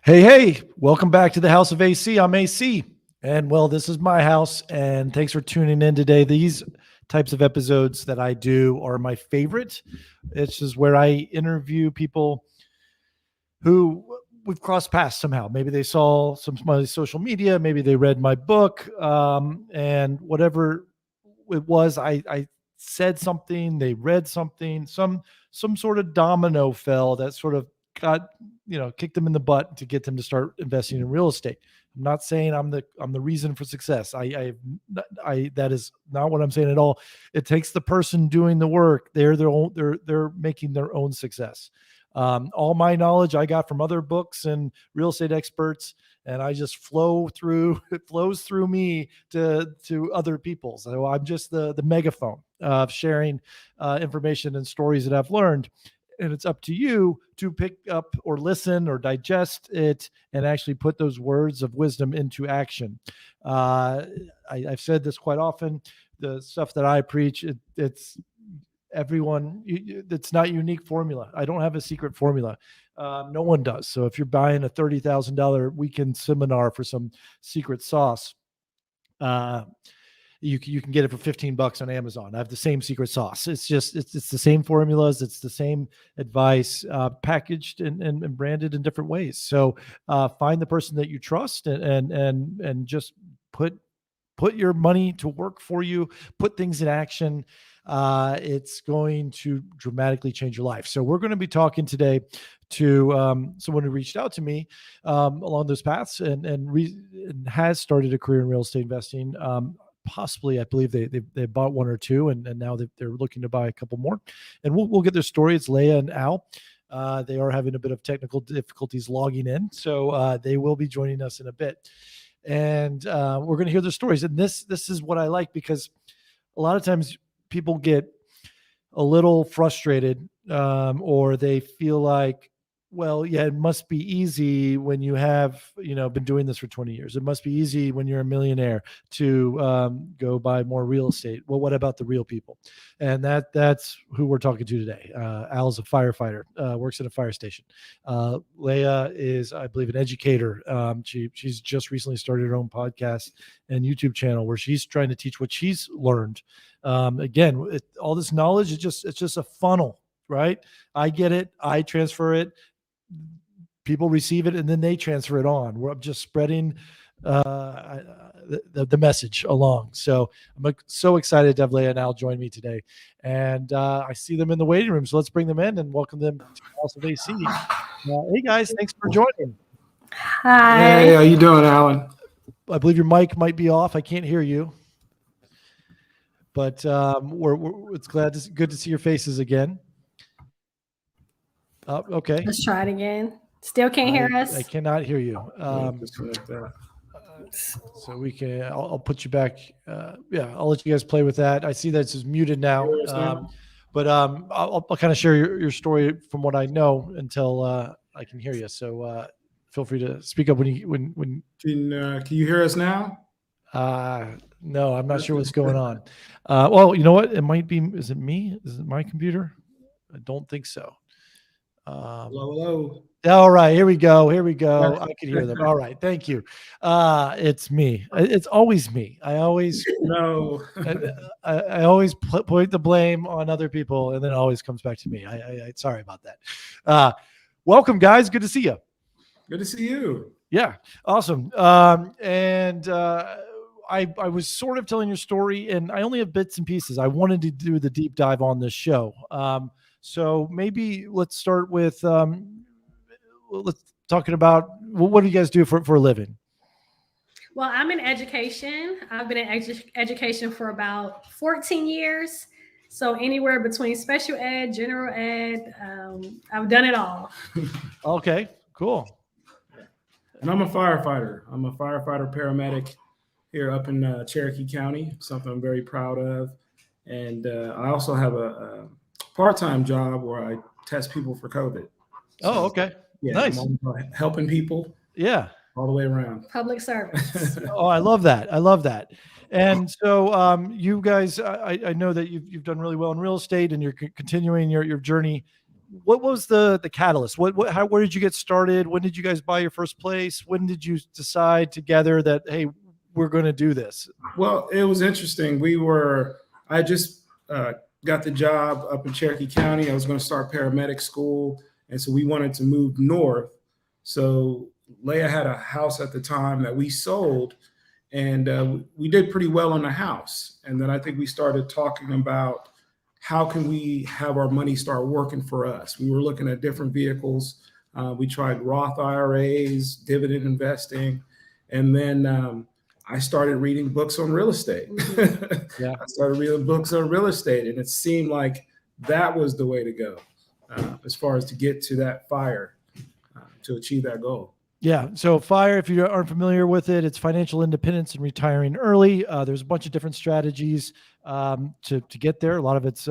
Hey, welcome back to the House of AC. I'm AC. And well, this is my house. And thanks for tuning in today. These types of episodes that I do are my favorite. It's just where I interview people who we've crossed paths somehow. Maybe they saw some of my social media, maybe they read my book, and whatever it was, I said something, they read something, some sort of domino fell that sort of got kicked them in the butt to get them to start investing in real estate. I'm not saying I'm the reason for success. I that is not what I'm saying at all. It takes the person doing the work. They're making their own success. All my knowledge I got from other books and real estate experts, and I just it flows through me to other people. So I'm just the megaphone of sharing information and stories that I've learned. And it's up to you to pick up or listen or digest it and actually put those words of wisdom into action. I've said this quite often. The stuff that I preach, it's everyone. It's not unique formula. I don't have a secret formula. No one does. So if you're buying a $30,000 weekend seminar for some secret sauce, you can get it for $15 on Amazon. I have the same secret sauce. It's the same formulas. It's the same advice, packaged and branded in different ways. So find the person that you trust and just put your money to work for you, put things in action. It's going to dramatically change your life. So we're going to be talking today to someone who reached out to me along those paths and has started a career in real estate investing. Possibly, I believe they bought one or two, and now they're looking to buy a couple more. And we'll get their story. It's Leah and Al. They are having a bit of technical difficulties logging in, so they will be joining us in a bit. And we're going to hear their stories. And this is what I like, because a lot of times people get a little frustrated, or they feel like, well, yeah, it must be easy when you have, been doing this for 20 years. It must be easy when you're a millionaire to go buy more real estate. Well, what about the real people? And that's who we're talking to today. Al's a firefighter, works at a fire station. Leah is, I believe, an educator. She's just recently started her own podcast and YouTube channel where she's trying to teach what she's learned. Again, all this knowledge, it's just a funnel, right? I get it. I transfer it. People receive it and then they transfer it on. We're just spreading the message along. So I'm so excited to have Leah and Al join me today. And I see them in the waiting room. So let's bring them in and welcome them to the House of AC. Hey guys, thanks for joining. Hi. Hey, how you doing, Alan? I believe your mic might be off. I can't hear you. But it's good to see your faces again. Okay. Let's try it again. Still can't hear us. I cannot hear you. So we can. I'll put you back. I'll let you guys play with that. I see that it's muted now. But I'll kind of share your story from what I know until I can hear you. So feel free to speak up when. Can you hear us now? No, I'm not sure what's going on. Well, you know what? It might be. Is it me? Is it my computer? I don't think so. Hello. All right, here we go. I can hear them. All right, thank you. It's me. It's always me. I always I always point the blame on other people, and then it always comes back to me. I sorry about that. Welcome, guys. Good to see you. Good to see you. Yeah, awesome. And I was sort of telling your story, and I only have bits and pieces. I wanted to do the deep dive on this show. So maybe let's start with let's talking about what do you guys do for a living? Well, I'm in education. I've been in education for about 14 years. So anywhere between special ed, general ed, I've done it all. Okay, cool. And I'm a firefighter. I'm a firefighter paramedic here up in Cherokee County, something I'm very proud of. And I also have a part-time job where I test people for COVID. So, okay. Yeah, nice. I'm helping people. Yeah. All the way around. Public service. Oh, I love that. And so you guys, I know that you've done really well in real estate and you're continuing your journey what was the catalyst? Where did you get started? When did you guys buy your first place? When did you decide together that, hey, we're going to do this? Well, it was interesting. I just got the job up in Cherokee County. I was going to start paramedic school. And so we wanted to move north. So Leah had a house at the time that we sold, and we did pretty well on the house. And then I think we started talking about how can we have our money start working for us. We were looking at different vehicles. We tried Roth IRAs, dividend investing, and then I started reading books on real estate. Yeah. I started reading books on real estate, and it seemed like that was the way to go as far as to get to that FIRE, to achieve that goal. Yeah. So FIRE, if you aren't familiar with it, it's financial independence and retiring early. There's a bunch of different strategies to get there. A lot of it's,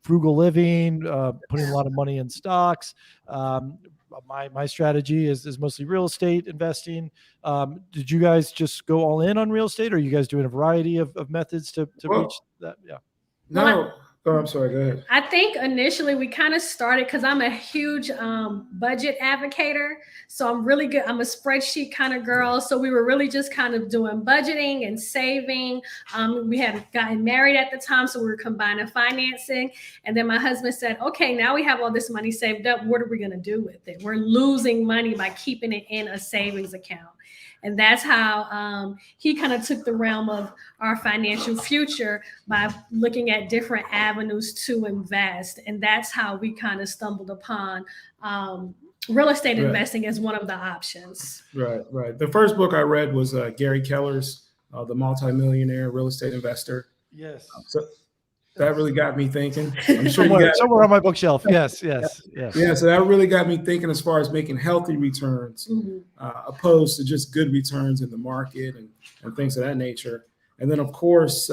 frugal living, putting a lot of money in stocks. My strategy is mostly real estate investing. Did you guys just go all in on real estate, or are you guys doing a variety of methods to reach that? Yeah. No. Oh, I'm sorry. Go ahead. I think initially we kind of started because I'm a huge budget advocator. So I'm really good. I'm a spreadsheet kind of girl. So we were really just kind of doing budgeting and saving. We had gotten married at the time, so we were combining financing. And then my husband said, okay, now we have all this money saved up. What are we going to do with it? We're losing money by keeping it in a savings account. And that's how he kind of took the realm of our financial future by looking at different avenues to invest. And that's how we kind of stumbled upon real estate investing as one of the options. Right. The first book I read was Gary Keller's The Multimillionaire Real Estate Investor. Yes. So that really got me thinking. I'm sure somewhere on my bookshelf. Yes. Yeah, so that really got me thinking as far as making healthy returns, opposed to just good returns in the market and things of that nature. And then, of course,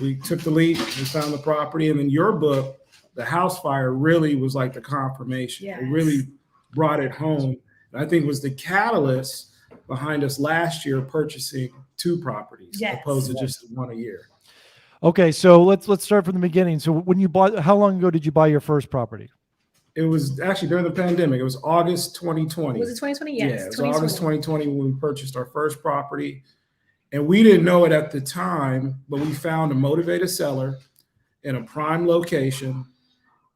we took the leap, we found the property, and then your book, The House Fire, really was like the confirmation. Yes. It really brought it home. And I think it was the catalyst behind us last year purchasing 2 properties, opposed to just 1 a year. Okay, so let's start from the beginning. So when you bought, how long ago did you buy your first property? It was actually during the pandemic. It was August 2020. Was it 2020? Yes. Yeah, it was August 2020 when we purchased our first property. And we didn't know it at the time, but we found a motivated seller in a prime location,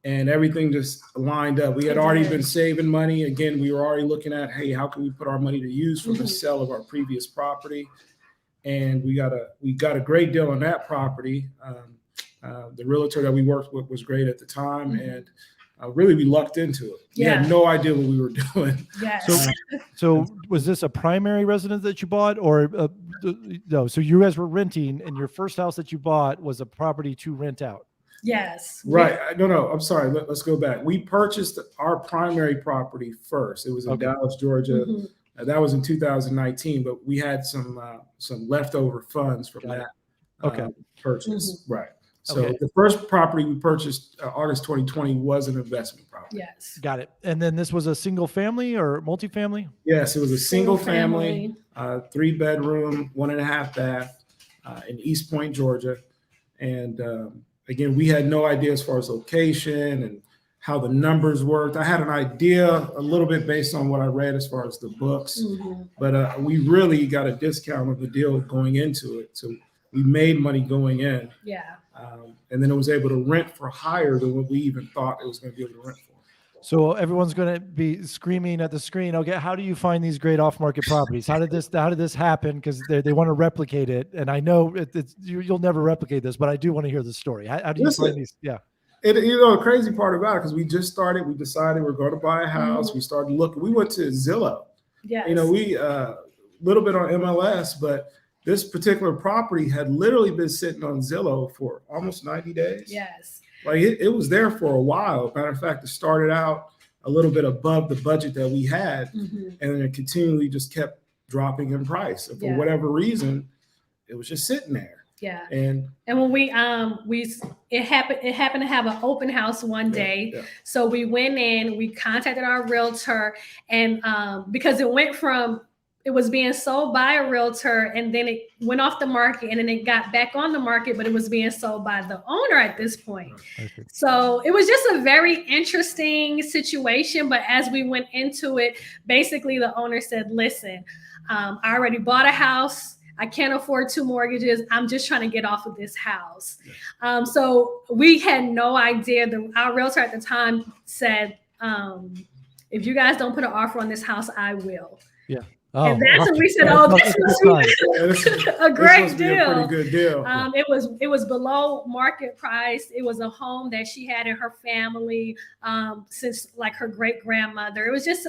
and everything just lined up. We had already been saving money. Again, we were already looking at, hey, how can we put our money to use from the sale of our previous property? And we got a great deal on that property. The realtor that we worked with was great at the time, and really we lucked into it. We had no idea what we were doing. Yes. So was this a primary residence that you bought, or no? So you guys were renting, and your first house that you bought was a property to rent out. Yes. Right. No, I'm sorry. Let's go back. We purchased our primary property first. It was in Dallas, Georgia. That was in 2019, but we had some leftover funds from that purchase. Right. So the first property we purchased August 2020 was an investment property. Yes. Got it. And then this was a single family or multifamily? Yes, it was a single family, 3-bedroom, 1.5 bath in East Point, Georgia. And again, we had no idea as far as location and how the numbers worked. I had an idea a little bit based on what I read as far as the books, but we really got a discount of the deal going into it. So we made money going in. Yeah. And then it was able to rent for higher than what we even thought it was going to be able to rent for. So everyone's going to be screaming at the screen, okay, how do you find these great off-market properties? How did this happen? Because they want to replicate it. And I know you'll never replicate this, but I do want to hear the story. How do you find these? Yeah. The crazy part about it, because we just started, we decided we're going to buy a house. We started looking. We went to Zillow. Yes. We little bit on MLS, but this particular property had literally been sitting on Zillow for almost 90 days. Yes. Like it was there for a while. Matter of fact, it started out a little bit above the budget that we had, and then it continually just kept dropping in price. And for whatever reason, it was just sitting there. Yeah. And when it happened to have an open house one day. Yeah. So we went in, we contacted our realtor, and because it went from it was being sold by a realtor, and then it went off the market, and then it got back on the market, but it was being sold by the owner at this point. So it was just a very interesting situation. But as we went into it, basically the owner said, listen, I already bought a house. I can't afford 2 mortgages. I'm just trying to get off of this house. So we had no idea. Our realtor at the time said, if you guys don't put an offer on this house, I will. Yeah. And that's when we said, "Oh, this must be a great deal, a pretty good deal." It was below market price. It was a home that she had in her family since like her great grandmother. It was just,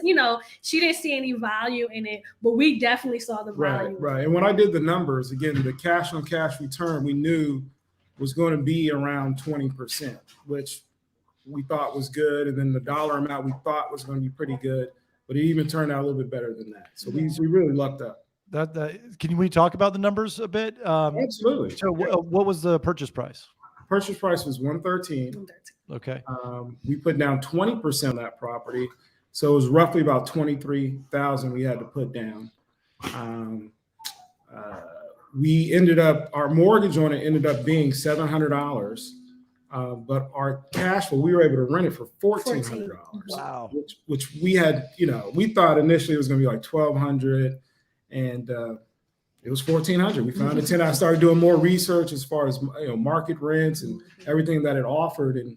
she didn't see any value in it, but we definitely saw the value. Right. And when I did the numbers again, the cash on cash return we knew was going to be around 20%, which we thought was good, and then the dollar amount we thought was going to be pretty good. But it even turned out a little bit better than that. So we really lucked up. Can we talk about the numbers a bit? Absolutely. So what was the purchase price? Purchase price was $113. Okay. We put down 20% of that property. So it was roughly about $23,000 we had to put down. We ended up, our mortgage on it ended up being $700. But our cash flow, we were able to rent it for $1,400. Wow. Which we had, we thought initially it was going to be like $1,200, and it was $1,400. We found a tenant. I started doing more research as far as market rents and everything that it offered, and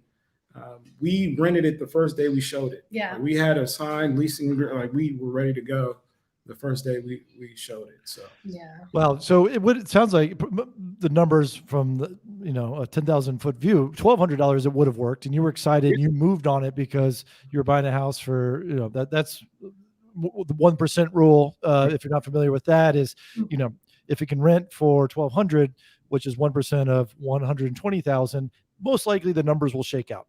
we rented it the first day we showed it. Yeah. We had a signed leasing, like we were ready to go the first day we showed it. So well, so it sounds like the numbers from the a 10,000-foot view, $1,200 it would have worked, and you were excited. You moved on it because you were buying a house for that's the 1% rule. If you're not familiar with that, is if it can rent for $1,200, which is 1% of 120,000. Most likely the numbers will shake out.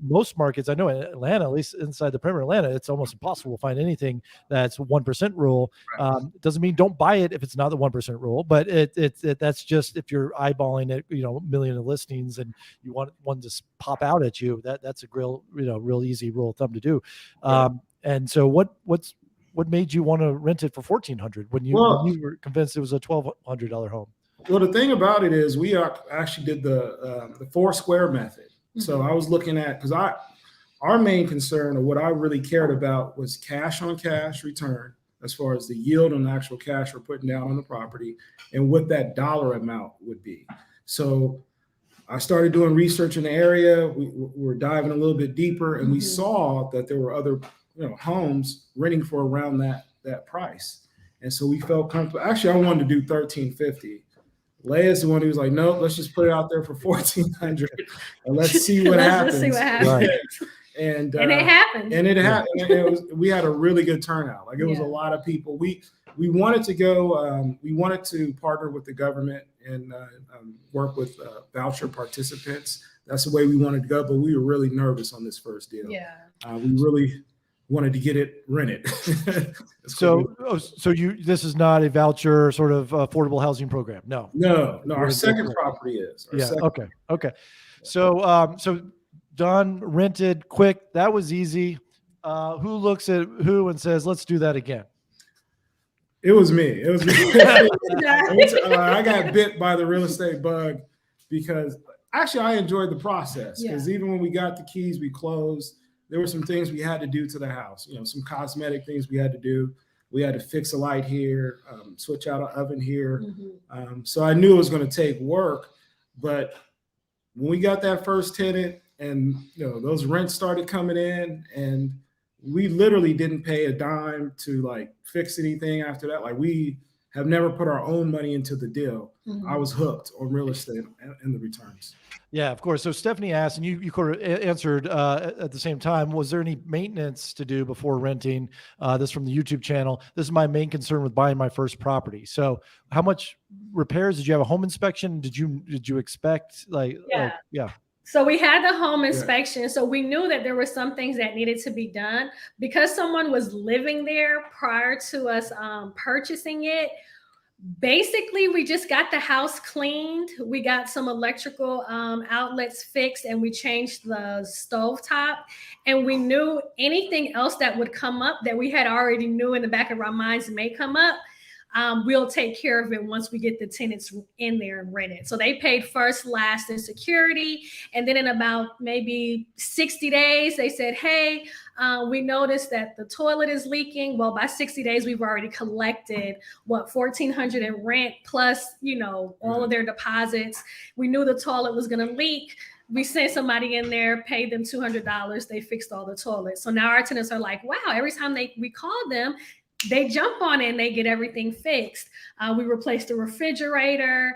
Most markets, I know in Atlanta, at least inside the perimeter of Atlanta, it's almost impossible to find anything that's 1% rule. It doesn't mean don't buy it if it's not the 1% rule, but that's just if you're eyeballing it, a million of listings and you want one to pop out at you, that's a real easy rule of thumb to do. And so what made you want to rent it for $1,400 when you were convinced it was a $1,200 home? Well, the thing about it is we actually did the 4-square method. So I was looking at, because our main concern, or what I really cared about, was cash on cash return, as far as the yield on the actual cash we're putting down on the property and what that dollar amount would be. So I started doing research in the area. We were diving a little bit deeper, and we saw that there were other homes renting for around that price. And so we felt comfortable. Actually, I wanted to do $1,350. Leah's the one who was like, no, let's just put it out there for $1,400 and let's see what happens. Let's see what happens. Right. And it happened. And it happened. We had a really good turnout. Like it was a lot of people. We wanted to go. We wanted to partner with the government and work with voucher participants. That's the way we wanted to go. But we were really nervous on this first deal. Yeah. We really wanted to get it rented. So this is not a voucher sort of affordable housing program. No. Our second property is. Okay. So Don rented quick. That was easy. Who looks at who and says, let's do that again? It was me. I got bit by the real estate bug because actually I enjoyed the process, because even when we got the keys, we closed. There were some things we had to do to the house, some cosmetic things we had to do. We had to fix a light here, switch out an oven here. So I knew it was going to take work. But when we got that first tenant and those rents started coming in, and we literally didn't pay a dime to fix anything after that. Like we have never put our own money into the deal. I was hooked on real estate and the returns. Yeah, of course. So Stephanie asked, and you sort of answered at the same time, was there any maintenance to do before renting? This from the YouTube channel. This is my main concern with buying my first property. So how much repairs? Did you have a home inspection? Did you expect So we had the home inspection. So we knew that there were some things that needed to be done because someone was living there prior to us purchasing it. Basically, we just got the house cleaned. We got some electrical outlets fixed, and we changed the stovetop. And we knew anything else that would come up that we had already knew in the back of our minds may come up. We'll take care of it once we get the tenants in there and rent it. So they paid first, last, and security. And then in about maybe 60 days, they said, hey, we noticed that the toilet is leaking. Well, by 60 days, we've already collected $1,400 in rent plus, all of their deposits. We knew the toilet was going to leak. We sent somebody in there, paid them $200. They fixed all the toilets. So now our tenants are like, wow, every time we call them, they jump on it and they get everything fixed. We replaced the refrigerator.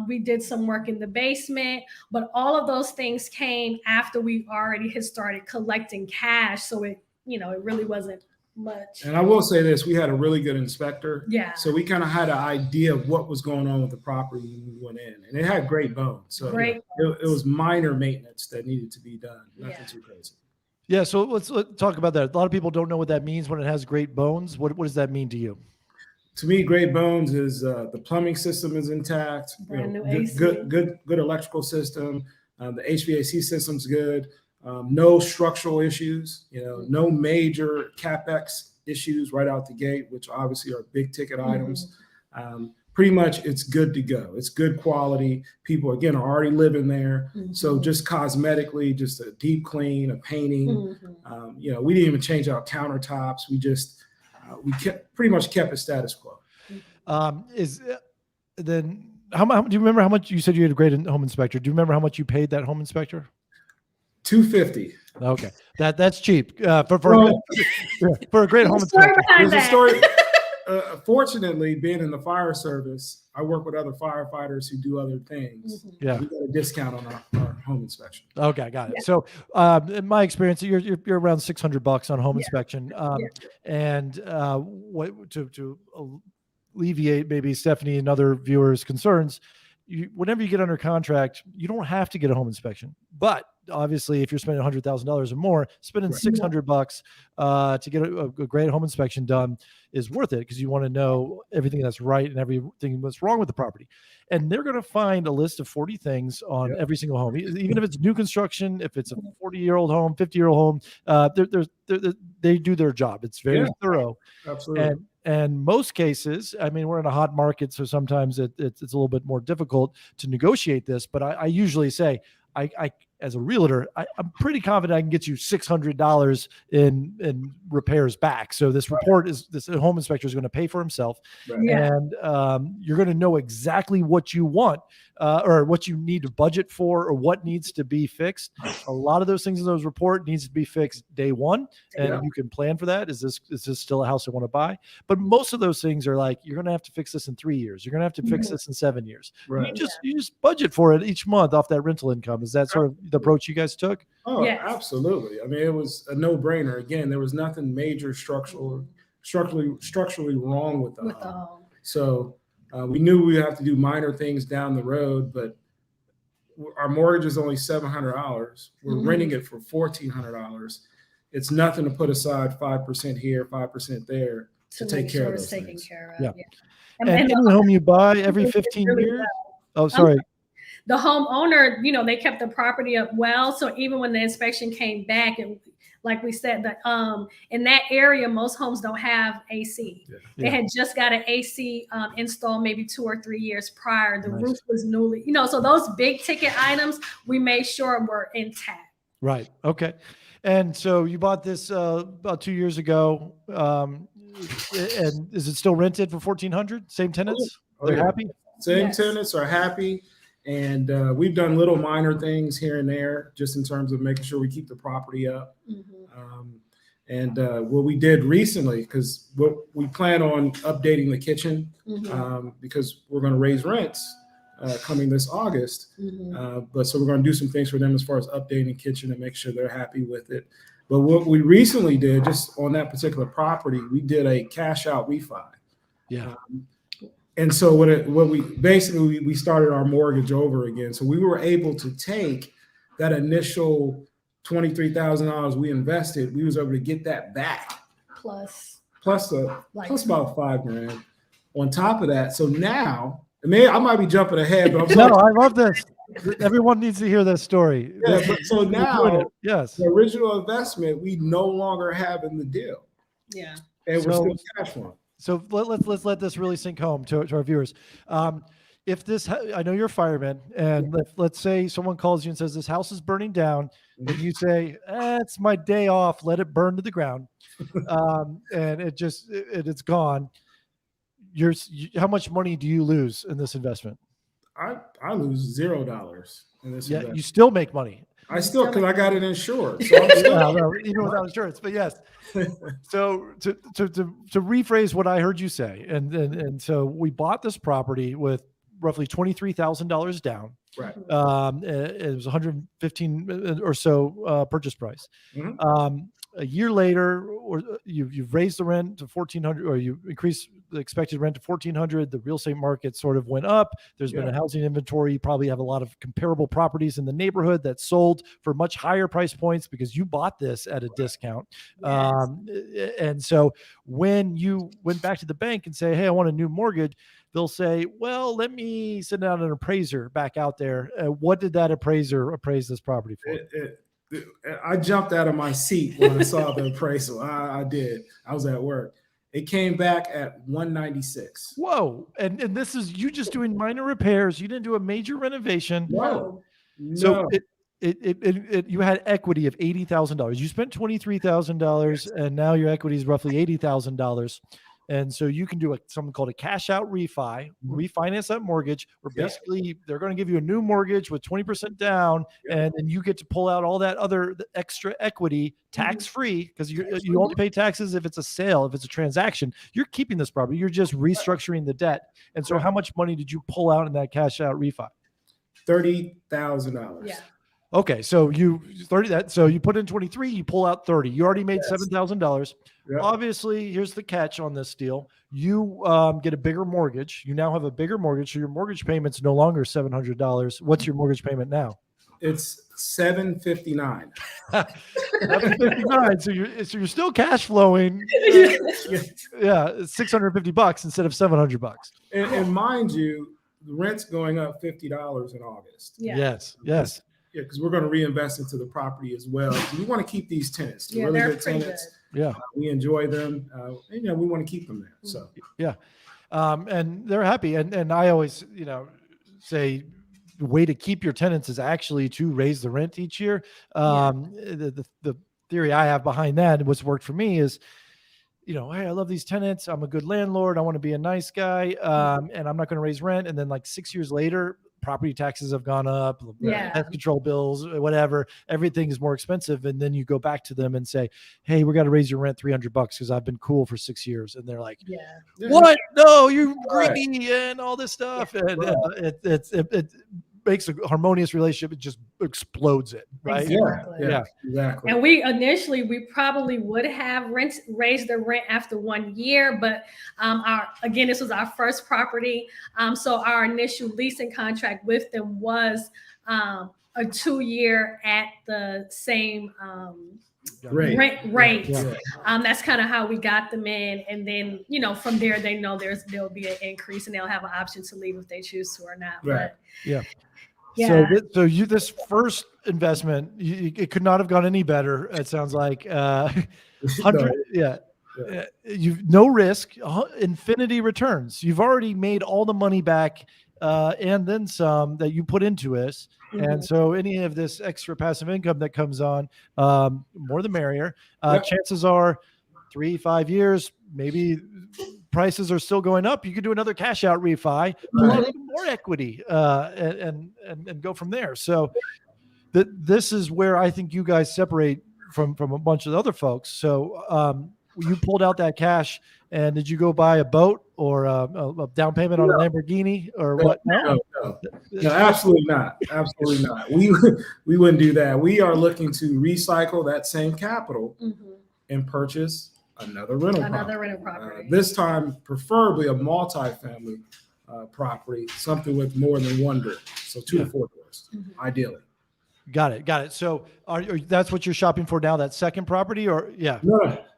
We did some work in the basement, but all of those things came after we already had started collecting cash. So it really wasn't much. And I will say this, we had a really good inspector. Yeah. So we kind of had an idea of what was going on with the property when we went in, and it had great bones. So it was minor maintenance that needed to be done. Nothing too crazy. Yeah, so let's talk about that. A lot of people don't know what that means when it has great bones. What does that mean to you? To me, great bones is the plumbing system is intact. Brand new AC. Good electrical system. The HVAC system's good. No structural issues. No major capex issues right out the gate, which obviously are big ticket items. Pretty much it's good to go. It's good quality. People, again, are already living there. So just cosmetically, just a deep clean, a painting. We didn't even change out countertops. We pretty much kept it status quo. Then do you remember how much you said you had a great home inspector? Do you remember how much you paid that home inspector? $250. Okay. That's cheap for a great home inspector. There's a story. Fortunately, being in the fire service, I work with other firefighters who do other things. Yeah, we got a discount on our home inspection. Okay, got it. So, in my experience, you're around $600 on home inspection, and what to alleviate maybe Stephanie and other viewers' concerns. Whenever you get under contract, you don't have to get a home inspection, but obviously, if you're spending $100,000 or more, spending $600 to get a great home inspection done is worth it because you want to know everything that's right and everything that's wrong with the property. And they're going to find a list of 40 things on every single home, even if it's new construction, if it's a 40-year-old home, 50-year-old home. They do their job. It's very thorough. Absolutely. And most cases, I mean, we're in a hot market, so sometimes it's a little bit more difficult to negotiate this. But I usually say, I as a realtor, I'm pretty confident I can get you $600 in repairs back. So this home inspector is going to pay for himself, and you're going to know exactly what you want or what you need to budget for or what needs to be fixed. A lot of those things in those report needs to be fixed day one, and you can plan for that. Is this still a house I want to buy? But most of those things are like, you're going to have to fix this in 3 years. You're going to have to fix this in 7 years. Right. You just budget for it each month off that rental income. Is that sort of the approach you guys took? Oh, absolutely. I mean, it was a no-brainer. Again, there was nothing major structurally wrong with the home. So we knew we would have to do minor things down the road, but our mortgage is only $700. We're renting it for $1,400. It's nothing to put aside 5% here, 5% there to take care of those things. And any home you buy every 15 years? Oh, sorry. The homeowner, they kept the property up well. So even when the inspection came back, and like we said, that in that area, most homes don't have AC. They had just got an AC installed maybe 2 or 3 years prior. The roof was newly, so those big ticket items, we made sure were intact. Right. Okay. And so you bought this about 2 years ago. And is it still rented for $1,400? Same tenants? They're happy? Same tenants are happy. And we've done little minor things here and there, just in terms of making sure we keep the property up. And what we did recently, because we plan on updating the kitchen because we're going to raise rents coming this August. But so we're going to do some things for them as far as updating the kitchen and make sure they're happy with it. But what we recently did, just on that particular property, we did a cash out refi. And so we started our mortgage over again. So we were able to take that initial $23,000 we invested. We was able to get that back. Plus Plus about $5,000 on top of that. So now, I might be jumping ahead, but I'm No, sorry. I love this. Everyone needs to hear this story. Yeah, but so now, yes, the original investment, we no longer have in the deal. Yeah. And we're still cash flowing. So let's let this really sink home to our viewers. If this, I know you're a fireman, and let's say someone calls you and says this house is burning down, and you say, "It's my day off. Let it burn to the ground," and it's gone. How much money do you lose in this investment? I lose $0 in this investment. You still make money. I still, because I got it insured. So I'm still, even without insurance, but yes. So to rephrase what I heard you say, and so we bought this property with roughly $23,000 down. Right. It was 115 or so purchase price. Mm-hmm. A year later, or you've raised the rent to 1,400, or you increased the expected rent to 1,400. The real estate market sort of went up. There's been a housing inventory. You probably have a lot of comparable properties in the neighborhood that sold for much higher price points because you bought this at a discount. Yes. And so when you went back to the bank and say, "Hey, I want a new mortgage," they'll say, "Well, let me send out an appraiser back out there." What did that appraiser appraise this property for? I jumped out of my seat when I saw the appraisal. I did. I was at work. It came back at 196. Whoa! And this is you just doing minor repairs. You didn't do a major renovation. No. So you had equity of $80,000. You spent $23,000, and now your equity is roughly $80,000. And so you can do something called a cash out refi, refinance that mortgage, where basically they're going to give you a new mortgage with 20% down. And then you get to pull out all that other extra equity tax free, because you only pay taxes if it's a sale, if it's a transaction. You're keeping this property. You're just restructuring the debt. And so how much money did you pull out in that cash out refi? $30,000. Yeah. Okay, so you put in 23, you pull out 30. You already made $7,000. Yep. Obviously, here's the catch on this deal. You get a bigger mortgage. You now have a bigger mortgage, so your mortgage payment's no longer $700. What's your mortgage payment now? It's $759. $759. So you're still cash flowing. It's $650 instead of $700. And mind you, the rent's going up $50 in August. Yeah. Yes. Yeah, because we're going to reinvest into the property as well. So we want to keep these tenants. Yeah, really they're good pretty tenants. good. Yeah. We enjoy them. And we want to keep them there. So and they're happy. And I always, say the way to keep your tenants is actually to raise the rent each year. The theory I have behind that, and what's worked for me is, hey, I love these tenants. I'm a good landlord. I want to be a nice guy. And I'm not going to raise rent. And then like 6 years later, property taxes have gone up, pest control bills, whatever, everything is more expensive. And then you go back to them and say, "Hey, we got to raise your rent $300 because I've been cool for 6 years." And they're like, "What? No, you're greedy," and all this stuff. And it makes a harmonious relationship. It just explodes it, right? Exactly. And we probably would have raised the rent after 1 year, but this was our first property. So our initial leasing contract with them was a 2-year at the same rate. That's kind of how we got them in. And then, from there, they know there'll be an increase and they'll have an option to leave if they choose to or not. Right. So this first investment, it could not have gone any better. It sounds like 100. You've no risk, infinity returns. You've already made all the money back, and then some that you put into it. And so any of this extra passive income that comes on, more the merrier. Chances are 3-5 years, maybe prices are still going up. You could do another cash out refi, pull out even more equity, and go from there. So this is where I think you guys separate from a bunch of the other folks. So you pulled out that cash, and did you go buy a boat or a down payment on a Lamborghini or what? No, absolutely not. Absolutely not. We wouldn't do that. We are looking to recycle that same capital and purchase another rental property. This time, preferably a multi-family property, something with more than one door. So 2 to 4 doors, ideally. Got it. So that's what you're shopping for now, that second property, or? Yeah.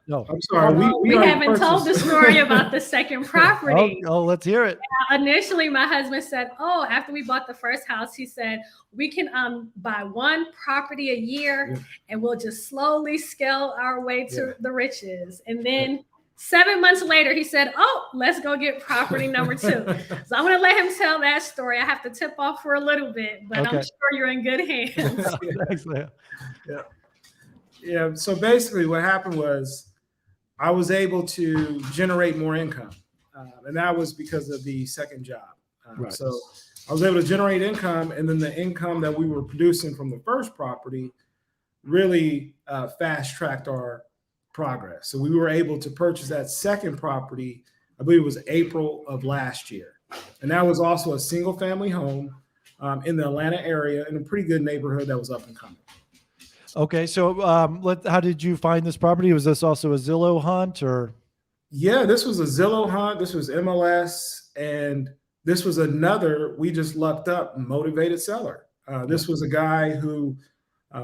No. I'm sorry. We already haven't told the purchased- story about the second property. Oh, let's hear it. Initially, my husband said, "Oh, after we bought the first house, he said we can buy one property a year, Yeah. and we'll just slowly scale our way to Yeah. the riches." And then 7 months later, he said, "Oh, let's go get property number 2." So I'm gonna let him tell that story. I have to tip off for a little bit, but I'm Okay. sure you're in good hands. Thanks, Leah. Yeah. So basically, what happened was I was able to generate more income, and that was because of the second job. Right. So I was able to generate income, and then the income that we were producing from the first property really fast tracked our progress. So we were able to purchase that second property, I believe it was April of last year. And that was also a single family home in the Atlanta area in a pretty good neighborhood that was up and coming. Okay. So how did you find this property? Was this also a Zillow hunt or? Yeah, this was a Zillow hunt. This was MLS. And this was another, we just lucked up, motivated seller. This was a guy who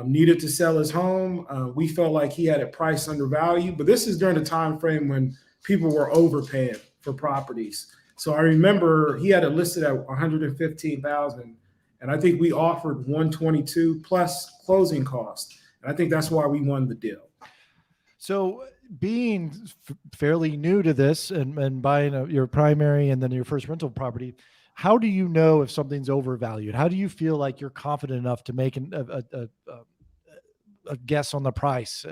needed to sell his home. We felt like he had it priced undervalued, but this is during the time frame when people were overpaying for properties. So I remember he had it listed at 115,000, and I think we offered 122 plus closing costs. And I think that's why we won the deal. So being fairly new to this and buying your primary and then your first rental property, how do you know if something's overvalued? How do you feel like you're confident enough to make a guess on the price?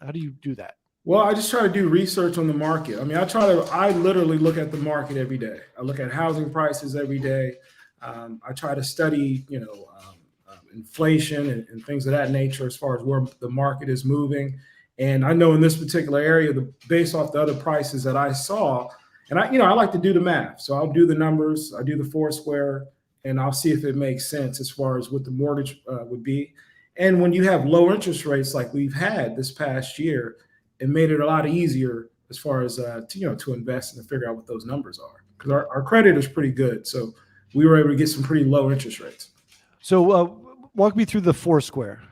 How do you do that? Well, I just try to do research on the market. I mean, I literally look at the market every day. I look at housing prices every day. I try to study, inflation and things of that nature as far as where the market is moving. And I know in this particular area, based off the other prices that I saw, and I like to do the math. So I'll do the numbers, I do the Foursquare, and I'll see if it makes sense as far as what the mortgage would be. And when you have low interest rates like we've had this past year, it made it a lot easier as far as to invest and to figure out what those numbers are, because our credit is pretty good. So we were able to get some pretty low interest rates. So walk me through the Foursquare.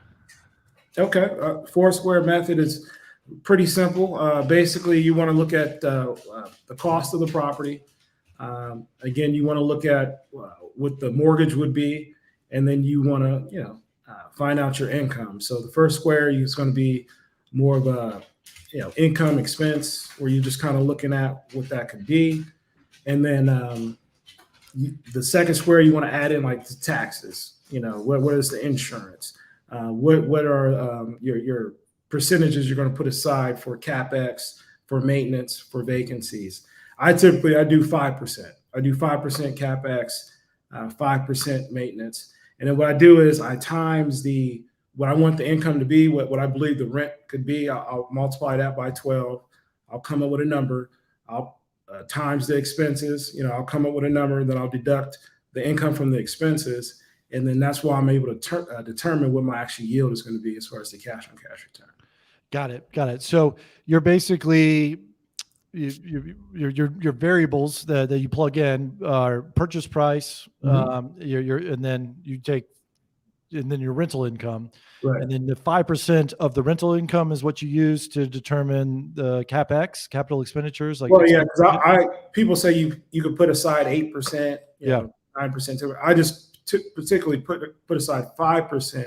Okay, Foursquare method is pretty simple. Basically, you want to look at the cost of the property. Again, you want to look at what the mortgage would be, and then you want to find out your income. So the first square is going to be more of a income expense, where you're just kind of looking at what that could be, and then the second square you want to add in like the taxes. What is the insurance? What are your percentages you're going to put aside for CapEx, for maintenance, for vacancies? I do 5%. I do 5% CapEx, 5% maintenance. And then what I do is I times what I want the income to be, what I believe the rent could be. I'll multiply that by 12. I'll come up with a number. I'll times the expenses. I'll come up with a number, and then I'll deduct the income from the expenses. And then that's why I'm able to determine what my actual yield is going to be as far as the cash on cash return. Got it. So you're basically your variables that you plug in are purchase price, and then your rental income, right? And then the 5% of the rental income is what you use to determine the CapEx, capital expenditures. Because people say you could put aside 8%, 9%. I just particularly put aside 5%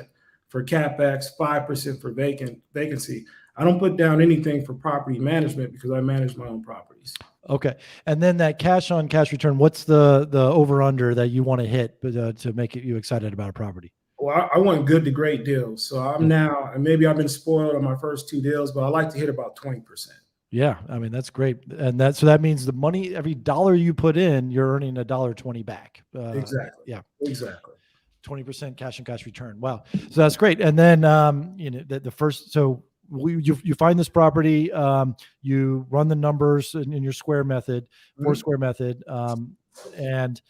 for CapEx, 5% for vacancy. I don't put down anything for property management because I manage my own properties. Okay. And then that cash on cash return, what's the over under that you want to hit to make you excited about a property? Well, I want good to great deals. So I'm now, and maybe I've been spoiled on my first 2 deals, but I like to hit about 20%. Yeah. I mean, that's great. And so that means the money, every dollar you put in, you're earning $1.20 back. Exactly. Yeah, exactly. 20% cash on cash return. Wow. So that's great. And then, you find this property, you run the numbers in your square method, Foursquare method, and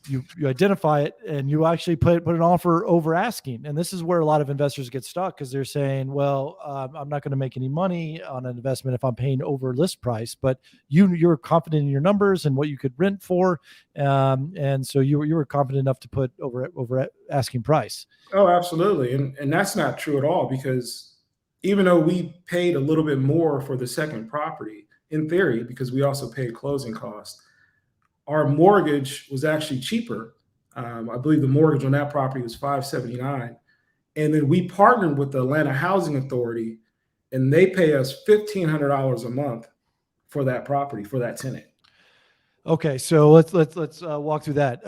you identify it, and you actually put an offer over asking. And this is where a lot of investors get stuck, because they're saying, well, I'm not going to make any money on an investment if I'm paying over list price. But you're confident in your numbers and what you could rent for, and so you were confident enough to put over asking price. Oh, absolutely. And that's not true at all, because even though we paid a little bit more for the second property, in theory, because we also paid closing costs, our mortgage was actually cheaper. I believe the mortgage on that property was $579, and then we partnered with the Atlanta Housing Authority, and they pay us $1,500 a month for that property, for that tenant. Okay, so let's walk through that.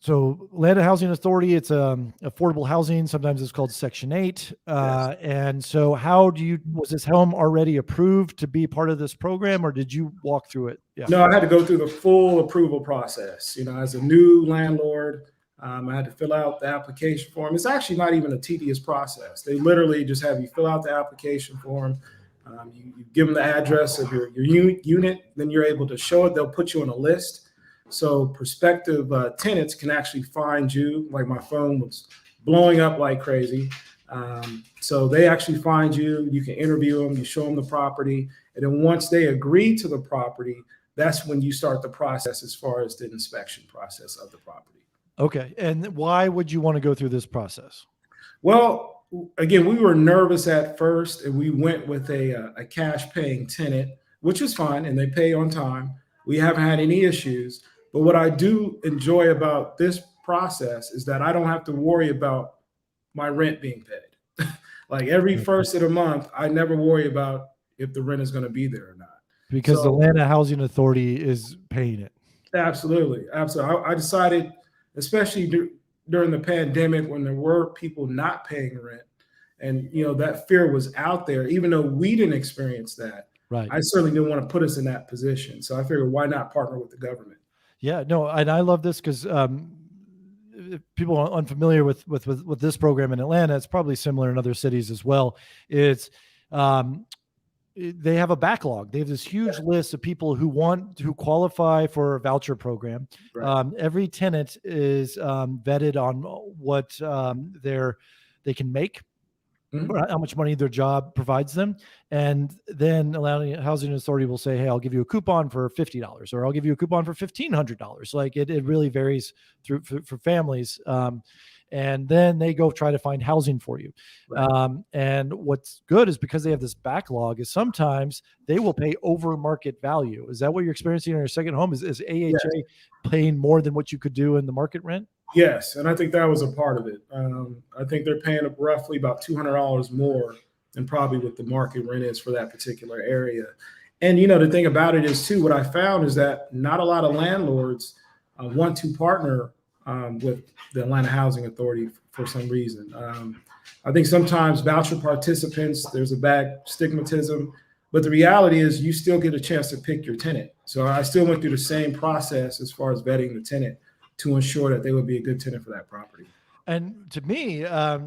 So Atlanta Housing Authority, it's affordable housing. Sometimes it's called Section 8. Yes. And so was this home already approved to be part of this program, or did you walk through it? Yeah. No, I had to go through the full approval process. You know, as a new landlord, I had to fill out the application form. It's actually not even a tedious process. They literally just have you fill out the application form. You give them the address of your unit, then you're able to show it. They'll put you on a list. So prospective tenants can actually find you. Like my phone was blowing up like crazy. So they actually find you. You can interview them. You show them the property. And then once they agree to the property, that's when you start the process as far as the inspection process of the property. Okay. And why would you want to go through this process? Well, again, we were nervous at first, and we went with a cash paying tenant, which is fine, and they pay on time. We haven't had any issues. But what I do enjoy about this process is that I don't have to worry about my rent being paid. Like every first of the month, I never worry about if the rent is going to be there or not. Because the Atlanta Housing Authority is paying it. Absolutely. Absolutely. I decided, especially during the pandemic, when there were people not paying rent, and you know that fear was out there, even though we didn't experience that. Right. I certainly didn't want to put us in that position. So I figured, why not partner with the government? Yeah, no, and I love this because people are unfamiliar with this program in Atlanta. It's probably similar in other cities as well. It's they have a backlog. They have this huge list of people who qualify for a voucher program. Right. Every tenant is vetted on what they can make, how much money their job provides them. And then Atlanta Housing Authority will say, hey, I'll give you a coupon for $50, or I'll give you a coupon for $1,500. Like it really varies for families. And then they go try to find housing for you. Right. And what's good is because they have this backlog is sometimes they will pay over market value. Is that what you're experiencing in your second home? Is AHA paying more than what you could do in the market rent? Yes, and I think that was a part of it. I think they're paying roughly about $200 more than probably what the market rent is for that particular area. And, you know, the thing about it is, too, what I found is that not a lot of landlords want to partner with the Atlanta Housing Authority for some reason. I think sometimes voucher participants, there's a bad stigmatism, but the reality is you still get a chance to pick your tenant. So I still went through the same process as far as vetting the tenant to ensure that they would be a good tenant for that property. And to me, I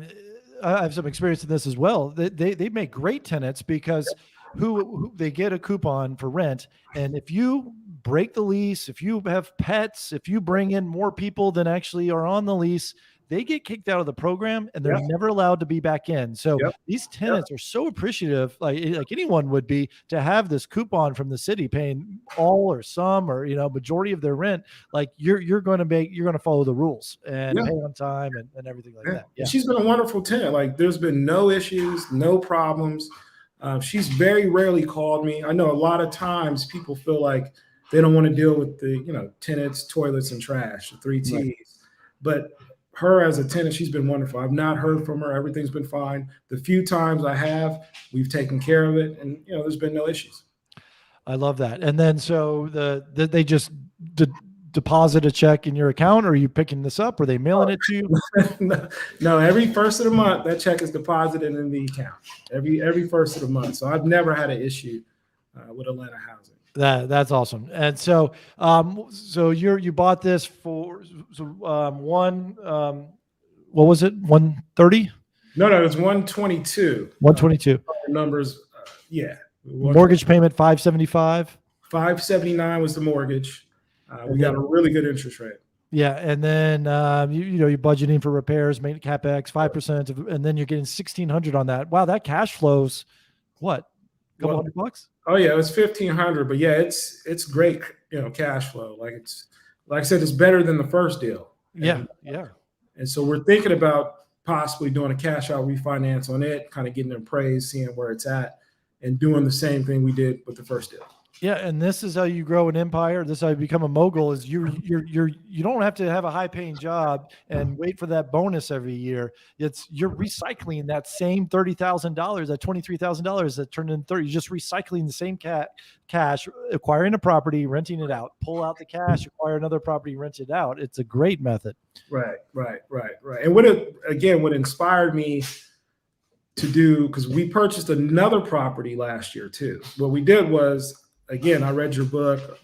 have some experience in this as well. They make great tenants because who they get a coupon for rent. And if you break the lease, if you have pets, if you bring in more people than actually are on the lease, they get kicked out of the program and they're never allowed to be back in. So these tenants are so appreciative, like anyone would be, to have this coupon from the city paying all or some or, you know, majority of their rent. Like you're going to follow the rules and pay on time and everything like that. Yeah. She's been a wonderful tenant. Like there's been no issues, no problems. She's very rarely called me. I know a lot of times people feel like they don't want to deal with the, you know, tenants, toilets, and trash, the 3 T's. Right. But her as a tenant, she's been wonderful. I've not heard from her. Everything's been fine. The few times I have, we've taken care of it, and you know, there's been no issues. I love that. And then so they just deposit a check in your account, or are you picking this up? Or are they mailing it to you? No, every first of the month, that check is deposited in the account. Every first of the month. So I've never had an issue with Atlanta Housing. That's awesome. And so, you bought this for what was it? 130? No, it's 122. 122. Numbers, Mortgage payment 575. 579 was the mortgage. We got a really good interest rate. Yeah, and then you're budgeting for repairs, maintenance, capex, 5%, and then you're getting $1,600 on that. Wow, that cash flows what? A couple $100? Oh yeah, it was $1,500, but yeah, it's great, you know, cash flow. Like I said, it's better than the first deal. Yeah. And so we're thinking about possibly doing a cash out refinance on it, kind of getting it appraised, seeing where it's at, and doing the same thing we did with the first deal. Yeah, and this is how you grow an empire. This is how you become a mogul. Is you don't have to have a high paying job and wait for that bonus every year. You're recycling that same $30,000, that $23,000 that turned in 30. You're just recycling the same cash, acquiring a property, renting it out, pull out the cash, acquire another property, rent it out. It's a great method. Right. And what inspired me to do, because we purchased another property last year too. What we did was, again, I read your book,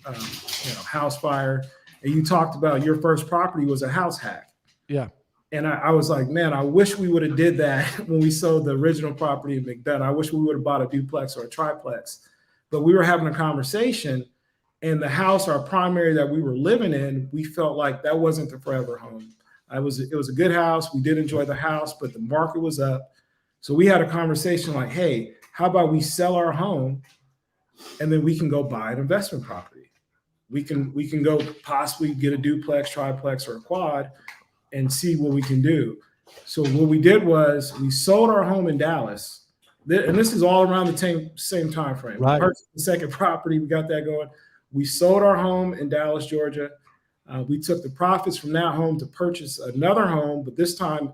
House Fire, and you talked about your first property was a house hack. Yeah. And I was like, man, I wish we would have did that when we sold the original property in McDonough. I wish we would have bought a duplex or a triplex. But we were having a conversation, and the house, our primary that we were living in, we felt like that wasn't the forever home. It was a good house. We did enjoy the house, but the market was up. So we had a conversation like, hey, how about we sell our home and then we can go buy an investment property? We can go possibly get a duplex, triplex, or a quad and see what we can do. So what we did was we sold our home in Dallas. And this is all around the same time frame. Right. We purchased the second property. We got that going. We sold our home in Dallas, Georgia. We took the profits from that home to purchase another home, but this time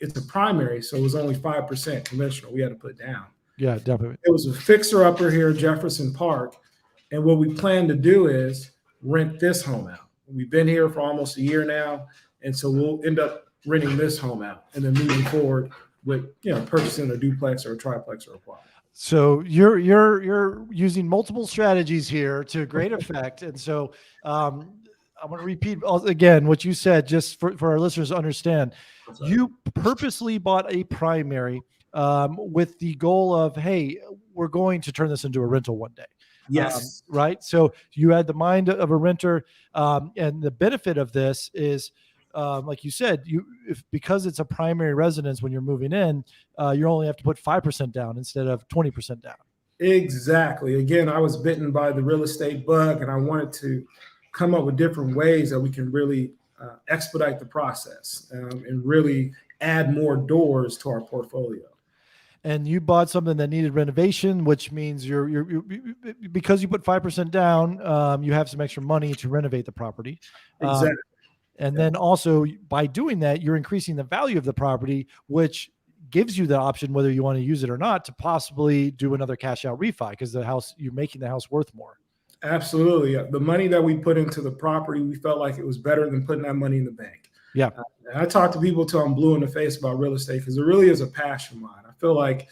it's a primary, so it was only 5% conventional. We had to put down. Yeah, definitely. It was a fixer-upper here, Jefferson Park, and what we plan to do is rent this home out. We've been here for almost a year now, and so we'll end up renting this home out and then moving forward with purchasing a duplex or a triplex or a quad. So you're using multiple strategies here to great effect, and so I want to repeat again what you said, just for our listeners to understand. You purposely bought a primary with the goal of, hey, we're going to turn this into a rental one day. Yes. Right. So you had the mind of a renter, and the benefit of this is, like you said, because it's a primary residence when you're moving in, you only have to put 5% down instead of 20% down. Exactly. Again, I was bitten by the real estate bug, and I wanted to come up with different ways that we can really expedite the process and really add more doors to our portfolio. And you bought something that needed renovation, which means you're because you put 5% down, you have some extra money to renovate the property. Exactly. And then also by doing that, you're increasing the value of the property, which gives you the option, whether you want to use it or not, to possibly do another cash out refi, because you're making the house worth more. Absolutely. The money that we put into the property, we felt like it was better than putting that money in the bank. Yeah. I talk to people till I'm blue in the face about real estate, because it really is a passion of mine. I feel like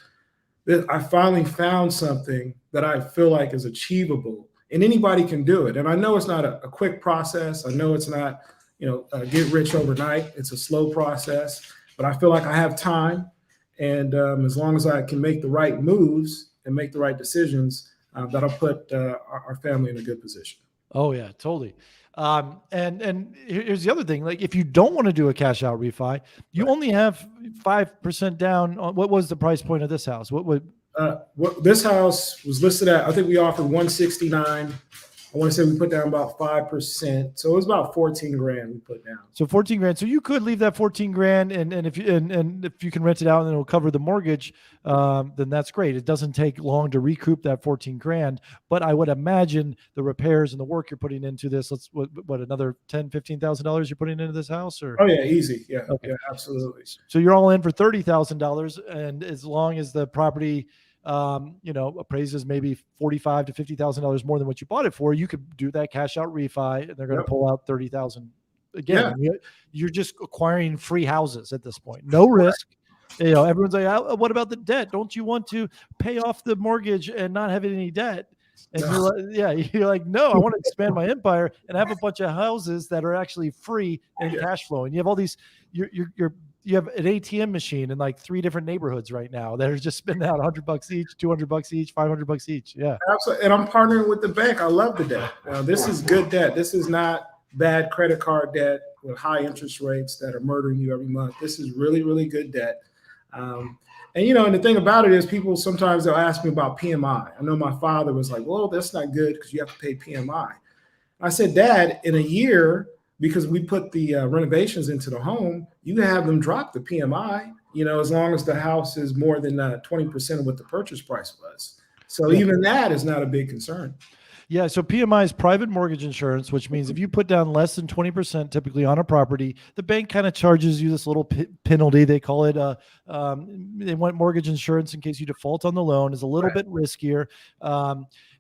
I finally found something that I feel like is achievable, and anybody can do it. And I know it's not a quick process. I know it's not, get rich overnight. It's a slow process, but I feel like I have time. And as long as I can make the right moves and make the right decisions, that'll put our family in a good position. Oh yeah, totally. And here's the other thing: like, if you don't want to do a cash out refi, you only have 5% down. What was the price point of this house? What this house was listed at? I think we offered 169. I want to say we put down about 5%, so it was about 14 grand we put down. So 14 grand. So you could leave that 14 grand, and if you can rent it out and it'll cover the mortgage, then that's great. It doesn't take long to recoup that 14 grand. But I would imagine the repairs and the work you're putting into this, what another $10,000-$15,000 you're putting into this house, or? Oh yeah, easy. Yeah, okay. Yeah, absolutely. So you're all in for $30,000, and as long as the property appraises maybe $45,000 to $50,000 more than what you bought it for, you could do that cash out refi, and they're going to pull out $30,000 again. Yeah. You're just acquiring free houses at this point, no risk. Everyone's like, what about the debt? Don't you want to pay off the mortgage and not have any debt? And you're like, no, I want to expand my empire and have a bunch of houses that are actually free and cash flowing. You have all these, you have an ATM machine in like 3 different neighborhoods right now that are just spending out $100 each, $200 each, $500 each. Yeah. Absolutely. And I'm partnering with the bank. I love the debt. This is good debt. This is not bad credit card debt with high interest rates that are murdering you every month. This is really, really good debt. And the thing about it is, people sometimes they'll ask me about PMI. I know my father was like, well, that's not good because you have to pay PMI. I said, Dad, in a year, because we put the renovations into the home, you can have them drop the PMI, as long as the house is more than 20% of what the purchase price was. So Yeah. even that is not a big concern. Yeah. So PMI is private mortgage insurance, which means if you put down less than 20% typically on a property, the bank kind of charges you this little penalty. They call it they want mortgage insurance in case you default on the loan. Is a little bit riskier.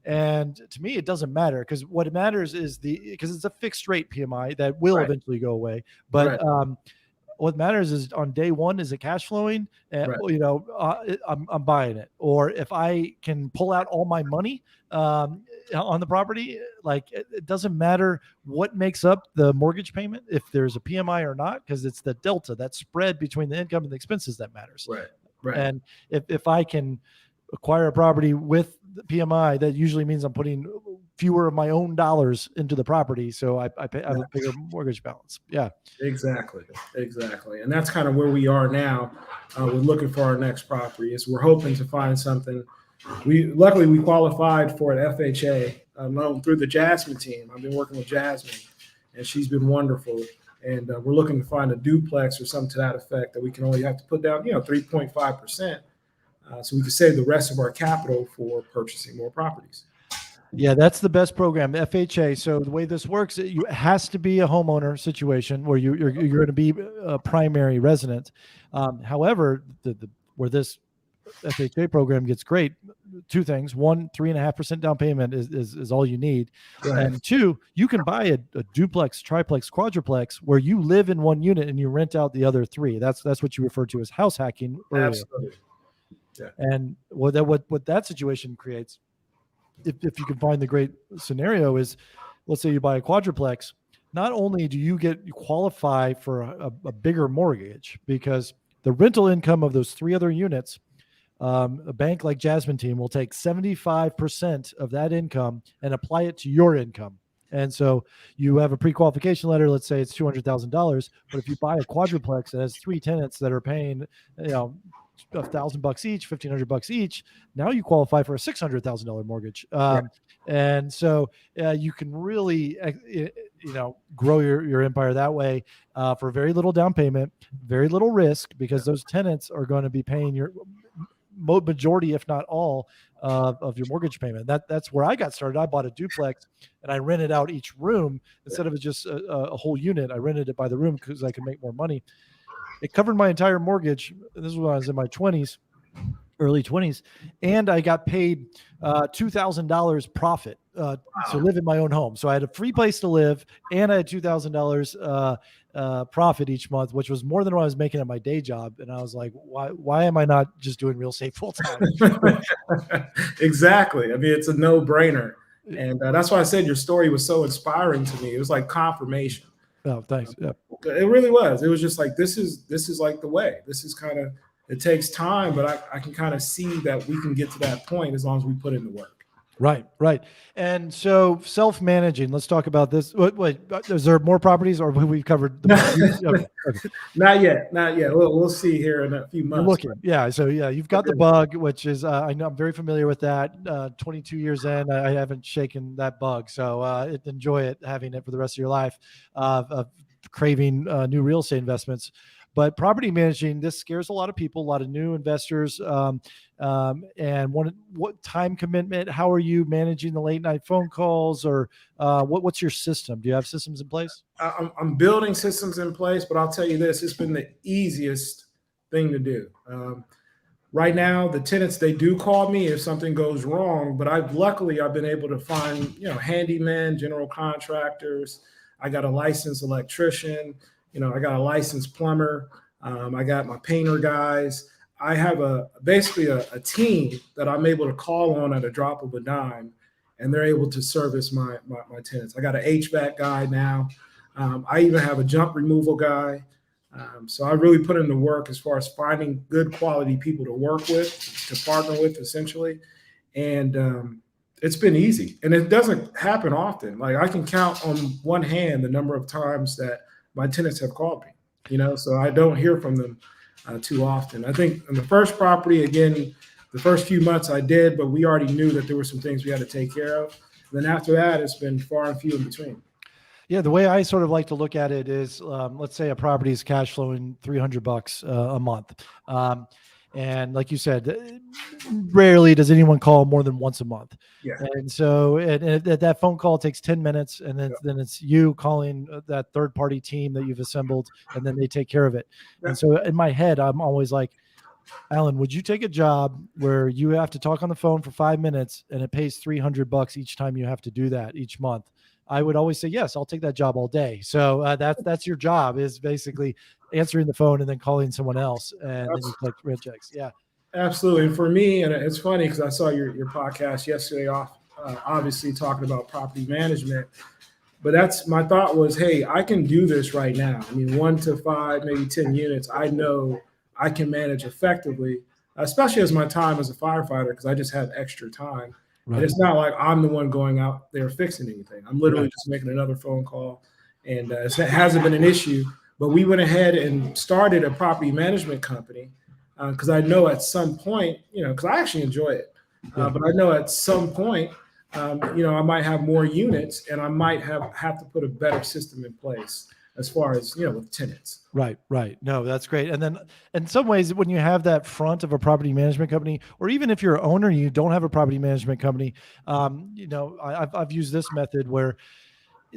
And to me, it doesn't matter, because what matters is because it's a fixed rate PMI that will eventually go away. But what matters is on day one, is it cash flowing? I'm buying it. Or if I can pull out all my money on the property, like it doesn't matter what makes up the mortgage payment, if there's a PMI or not, because it's the delta, that spread between the income and the expenses that matters. Right. And if I can acquire a property with the PMI, that usually means I'm putting fewer of my own dollars into the property, so I have a bigger mortgage balance. Yeah, exactly. And that's kind of where we are now. We're looking for our next property. Is we're hoping to find something. Luckily we qualified for an FHA loan through the Jasmine team. I've been working with Jasmine, and she's been wonderful. And we're looking to find a duplex or something to that effect that we can only have to put down 3.5%, so we can save the rest of our capital for purchasing more properties. Yeah, that's the best program, the FHA. So the way this works, it has to be a homeowner situation where you're going to be a primary resident. However, where this FHA program gets great, two things: one, 3.5% down payment is all you need, and two, you can buy a duplex, triplex, quadruplex where you live in one unit and you rent out the other three. That's what you referred to as house hacking earlier. Absolutely. Yeah. And what that situation creates, if you can find the great scenario, is, let's say you buy a quadruplex. Not only do you qualify for a bigger mortgage, because the rental income of those three other units, a bank like Jasmine Team will take 75% of that income and apply it to your income. And so you have a pre-qualification letter. Let's say it's $200,000, but if you buy a quadruplex that has three tenants that are paying, $1,000 each, $1,500 each, now you qualify for a $600,000 mortgage. And so you can really, grow your empire that way for very little down payment, very little risk, because those tenants are going to be paying your majority, if not all, of your mortgage payment. That's where I got started. I bought a duplex and I rented out each room instead of just a whole unit. I rented it by the room because I could make more money. It covered my entire mortgage. This was when I was in my early 20s, and I got paid $2,000 profit to live in my own home. So I had a free place to live, and I had $2,000 profit each month, which was more than what I was making at my day job. And I was like, why am I not just doing real estate full time? Exactly. I mean, it's a no-brainer. And that's why I said your story was so inspiring to me. It was like confirmation. Oh, thanks. Yeah. It really was. It was just like, this is like the way. This is kind of, it takes time, but I can kind of see that we can get to that point as long as we put in the work. Right. And so self-managing, let's talk about this. Wait, is there more properties, or we've covered the okay. Not yet. We'll see here in a few months. Looking. Yeah. So you've got the bug, which is, I know I'm very familiar with that. 22 years in, I haven't shaken that bug. So enjoy it, having it for the rest of your life, of craving new real estate investments. But property managing, this scares a lot of people, a lot of new investors. And what time commitment? How are you managing the late night phone calls, or what's your system? Do you have systems in place? I'm building systems in place, but I'll tell you this: it's been the easiest thing to do. Right now, the tenants, they do call me if something goes wrong, but luckily I've been able to find handymen, general contractors. I got a licensed electrician. I got a licensed plumber. I got my painter guys. I have basically a team that I'm able to call on at a drop of a dime, and they're able to service my tenants. I got an HVAC guy now. I even have a junk removal guy. So I really put in the work as far as finding good quality people to work with, to partner with, essentially. And it's been easy, and it doesn't happen often. Like, I can count on one hand the number of times that my tenants have called me, so I don't hear from them too often. I think in the first property, again, the first few months I did, but we already knew that there were some things we had to take care of. And then after that, it's been far and few in between. Yeah, the way I sort of like to look at it is, let's say a property is cash flowing $300 a month, and like you said, rarely does anyone call more than once a month. Yeah. And so that phone call takes 10 minutes, and then it's you calling that third party team that you've assembled, and then they take care of it. Yeah. And so in my head, I'm always like, Alan, would you take a job where you have to talk on the phone for 5 minutes and it pays $300 each time you have to do that each month? I would always say, yes, I'll take that job all day. So that's your job, is basically answering the phone and then calling someone else, and then you collect rent checks. Yeah. Absolutely. And for me, and it's funny because I saw your podcast yesterday off, obviously talking about property management, but that's my thought was, hey, I can do this right now. I mean, 1 to 5, maybe 10 units, I know I can manage effectively, especially as my time as a firefighter, because I just have extra time. Right. And it's not like I'm the one going out there fixing anything. I'm literally Right. just making another phone call, and it hasn't been an issue. But we went ahead and started a property management company because I know at some point, because I actually enjoy it, but I know at some point, I might have more units, and I might have to put a better system in place as far as, with tenants. Right, right. No, that's great. And then in some ways, when you have that front of a property management company, or even if you're an owner and you don't have a property management company, I've used this method where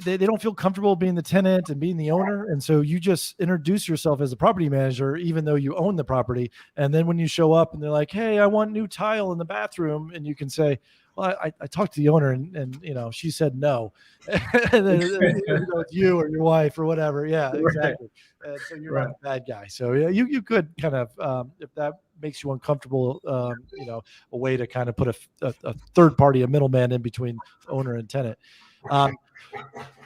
they don't feel comfortable being the tenant and being the owner. And so you just introduce yourself as a property manager, even though you own the property. And then when you show up and they're like, hey, I want new tile in the bathroom. And you can say, well, I talked to the owner and she said no. And then, it's you or your wife or whatever. Yeah, exactly. And so you're not a bad guy. So yeah, you could kind of, if that makes you uncomfortable, a way to kind of put a third party, a middleman in between owner and tenant. Want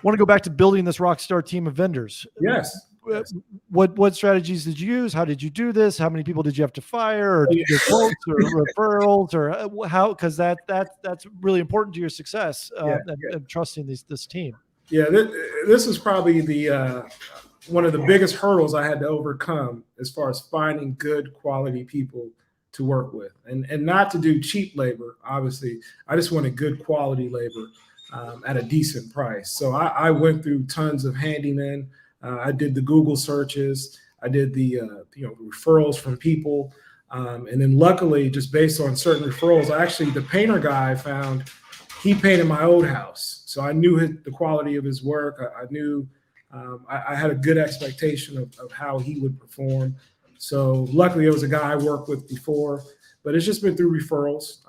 to go back to building this rock star team of vendors. Yes. What strategies did you use? How did you do this? How many people did you have to fire, or did you get quotes or referrals, or how? Because that's really important to your success and trusting this team. Yeah, this is probably the one of the biggest hurdles I had to overcome as far as finding good quality people to work with, and not to do cheap labor. Obviously, I just wanted good quality labor at a decent price. So I went through tons of handymen. I did the Google searches. I did the referrals from people, and then luckily, just based on certain referrals, the painter guy I found, he painted my old house, so I knew the quality of his work. I knew I had a good expectation of how he would perform. So luckily, it was a guy I worked with before, but it's just been through referrals,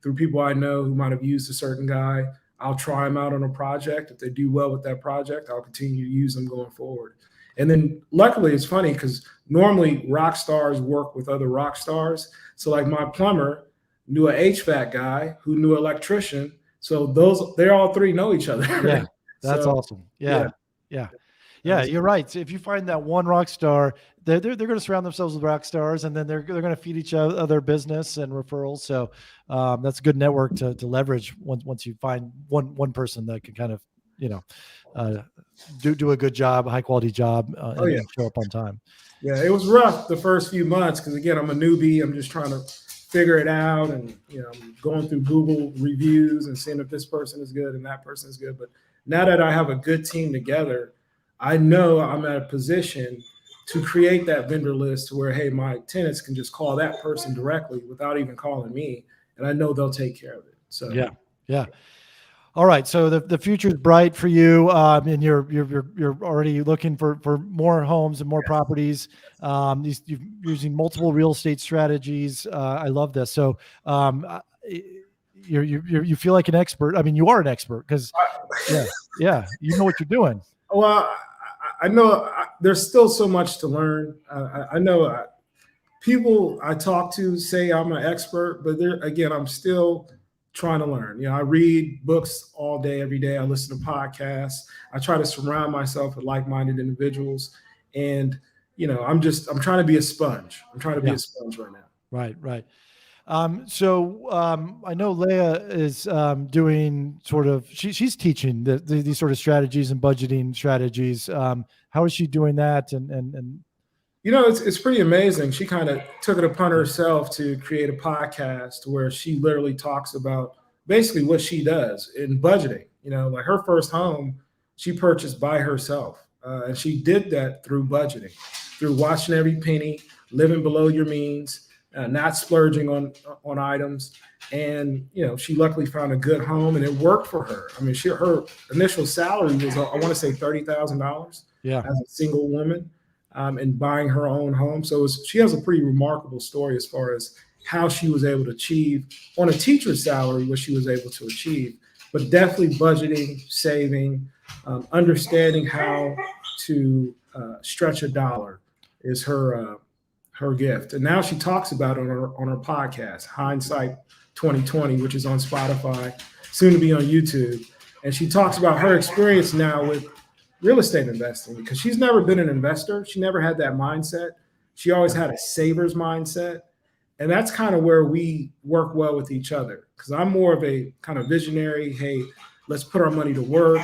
through people I know who might have used a certain guy. I'll try them out on a project. If they do well with that project, I'll continue to use them going forward. And then luckily, it's funny because normally rock stars work with other rock stars. So like my plumber knew an HVAC guy who knew an electrician. So they all three know each other. Yeah, that's awesome. Yeah. You're right. So if you find that one rock star, they're going to surround themselves with rock stars, and then they're going to feed each other business and referrals. So that's a good network to leverage once you find one person that can kind of do a good job, a high quality job, and show up on time. Yeah, it was rough the first few months because again, I'm a newbie. I'm just trying to figure it out, and I'm going through Google reviews and seeing if this person is good and that person is good. But now that I have a good team together, I know I'm at a position to create that vendor list to where, hey, my tenants can just call that person directly without even calling me, and I know they'll take care of it. So yeah. All right, so the future is bright for you, and you're already looking for more homes and more properties. You're using multiple real estate strategies. I love this. So you feel like an expert. I mean, you are an expert because you know what you're doing. Well, I know there's still so much to learn. I know people I talk to say I'm an expert, but I'm still trying to learn. I read books all day, every day. I listen to podcasts. I try to surround myself with like-minded individuals, and I'm trying to be a sponge. I'm trying to be a sponge right now. Right. So I know Leah is doing sort of, she's teaching these sort of strategies and budgeting strategies. How is she doing that? And it's pretty amazing. She kind of took it upon herself to create a podcast where she literally talks about basically what she does in budgeting. Like her first home she purchased by herself. And she did that through budgeting, through watching every penny, living below your means, not splurging on items. And, she luckily found a good home and it worked for her. I mean, her initial salary was, I want to say $30,000 Yeah. as a single woman, and buying her own home. So she has a pretty remarkable story as far as how she was able to achieve on a teacher's salary what she was able to achieve, but definitely budgeting, saving, understanding how to stretch a dollar is her gift. And now she talks about it on her podcast, Hines Sight 2020, which is on Spotify, soon to be on YouTube. And she talks about her experience now with real estate investing, because she's never been an investor. She never had that mindset. She always had a saver's mindset. And that's kind of where we work well with each other, because I'm more of a kind of visionary. Hey, let's put our money to work.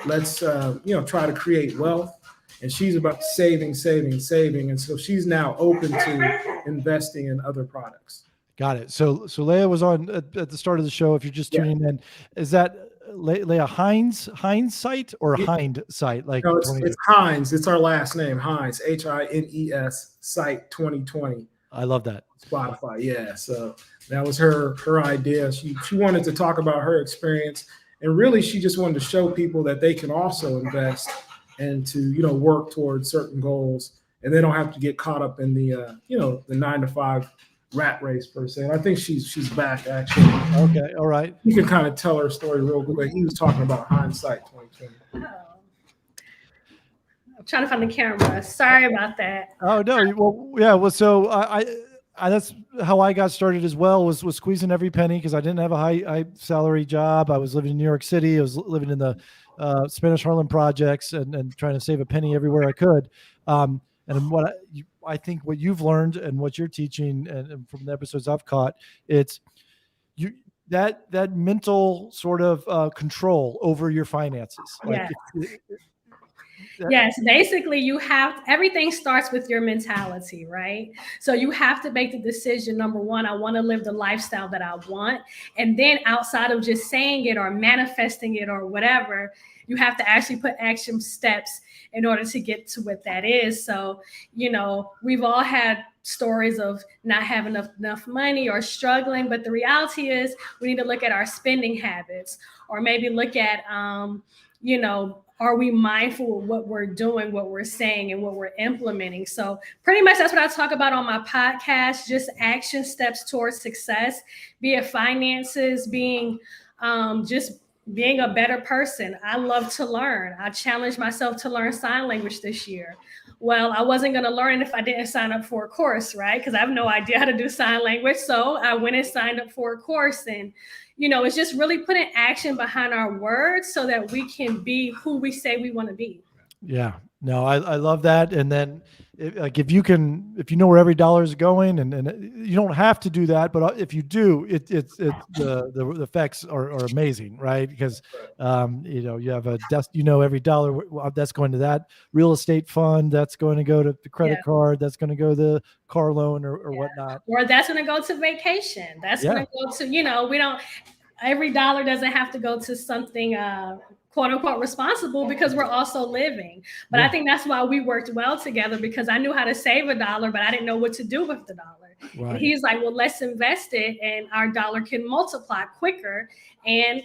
Let's, try to create wealth. And she's about saving. And so she's now open to investing in other products. Got it. So Leah was on at the start of the show. If you're just tuning in, is that Leah Hines Sight or Hines Sight? Like, no, it's Hines. It's our last name, Hines, Hines Sight 2020. I love that. Spotify. Yeah. So that was her idea. She wanted to talk about her experience, and really she just wanted to show people that they can also invest and to, work towards certain goals, and they don't have to get caught up in the, the 9-to-5 rat race per se. And I think she's back actually. Okay. All right. You can kind of tell her story real quick. He was talking about Hines Sight 2020. I'm trying to find the camera. Sorry about that. Oh no. Well, yeah. Well, so I that's how I got started as well, was squeezing every penny, because I didn't have a high salary job. I was living in New York City. I was living in the Spanish Harlem projects and trying to save a penny everywhere I could. And what I think what you've learned and what you're teaching, and from the episodes I've caught, it's that mental sort of control over your finances. Like, Yes, basically everything starts with your mentality, right? So you have to make the decision. Number one, I want to live the lifestyle that I want. And then outside of just saying it or manifesting it or whatever, you have to actually put action steps in order to get to what that is. So, we've all had stories of not having enough money or struggling, but the reality is we need to look at our spending habits, or maybe look at, are we mindful of what we're doing, what we're saying, and what we're implementing? So pretty much that's what I talk about on my podcast, just action steps towards success, be it finances, being just being a better person. I love to learn. I challenged myself to learn sign language this year. Well, I wasn't going to learn it if I didn't sign up for a course, right? Because I have no idea how to do sign language. So I went and signed up for a course, and it's just really putting action behind our words so that we can be who we say we want to be. Yeah, no, I love that. And then if you know where every dollar is going, and you don't have to do that, but if you do, the effects are amazing, right? Because, you have a desk, every dollar that's going to that real estate fund, that's going to go to the credit card, that's going to go to the car loan or whatnot. Or that's going to go to vacation. That's going to go to, every dollar doesn't have to go to something, quote unquote responsible, because we're also living. But I think that's why we worked well together, because I knew how to save a dollar, but I didn't know what to do with the dollar. Right. And he's like, well, let's invest it, and our dollar can multiply quicker. And,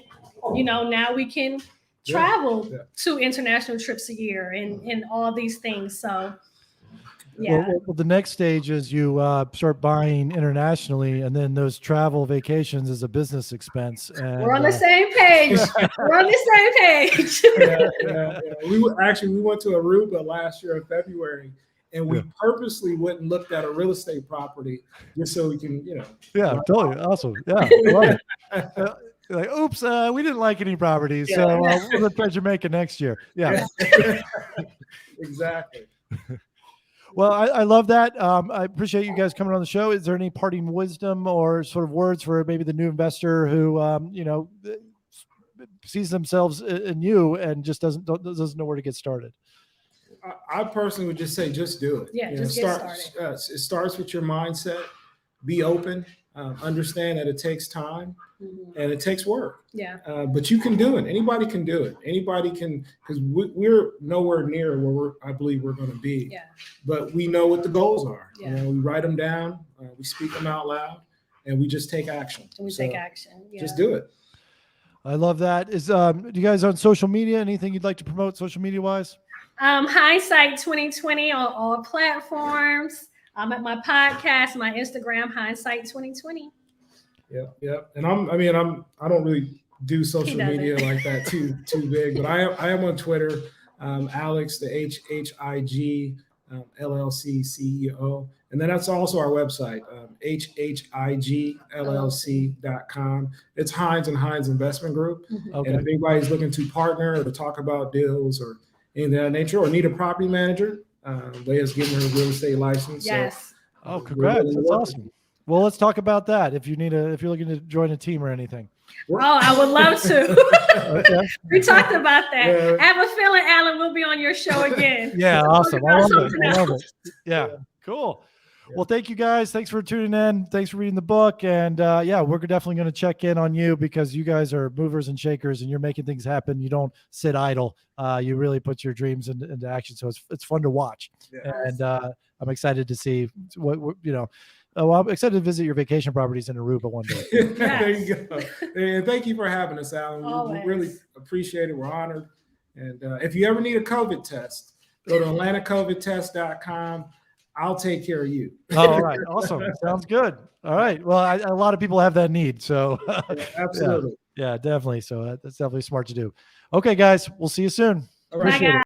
now we can travel 2 international trips a year and all these things. So yeah. Well, the next stage is you start buying internationally, and then those travel vacations is a business expense. And, we're on the same page. We're on the same page. Yeah. We went to Aruba last year in February, and we purposely went and looked at a real estate property just so we can, Yeah, totally. Awesome. Yeah. I love it. Like, oops, we didn't like any properties, so we'll try Jamaica next year. Yeah. Exactly. Well, I love that. I appreciate you guys coming on the show. Is there any parting wisdom or sort of words for maybe the new investor who, sees themselves in you and just doesn't know where to get started? I personally would just say, just do it. Yeah, just get started. It starts with your mindset. Be open. understand that it takes time Mhm. and it takes work. Yeah. But you can do it. Anybody can do it. Anybody can, because we're nowhere near where I believe we're going to be. Yeah. But we know what the goals are. Yeah. We write them down, we speak them out loud, and we just take action. And we take action. Yeah. Just do it. I love that. Is do you guys on social media? Anything you'd like to promote social media wise? Hines Sight 2020 on all platforms. I'm at my podcast, my Instagram, Hines Sight 2020. Yep. And I don't really do social media like that too big, but I am on Twitter. Alex, the HHIG LLC CEO. And then that's also our website, HHIGLLC.com. It's Hines and Hines Investment Group. Okay. And if anybody's looking to partner or to talk about deals or anything of that nature, or need a property manager, Leah's getting her real estate license. Yes. So, Oh, congrats. That's awesome. Well, let's talk about that. If you're looking to join a team or anything. Oh, I would love to. Okay. We talked about that. Yeah. I have a feeling, Alan, will be on your show again. Yeah, awesome. I love it. I love else. it. Yeah, cool. Well, thank you guys. Thanks for tuning in. Thanks for reading the book. And yeah, we're definitely going to check in on you because you guys are movers and shakers and you're making things happen. You don't sit idle. You really put your dreams into action. So it's fun to watch. Yeah. And I'm excited to see what I'm excited to visit your vacation properties in Aruba one day. There you go. And thank you for having us, Alan. We really appreciate it. We're honored. And if you ever need a COVID test, go to atlantacovidtest.com. I'll take care of you. All right. Awesome. Sounds good. All right. Well, a lot of people have that need. So Absolutely. Yeah, definitely. So that's definitely smart to do. Okay, guys, we'll see you soon. All right. Appreciate it.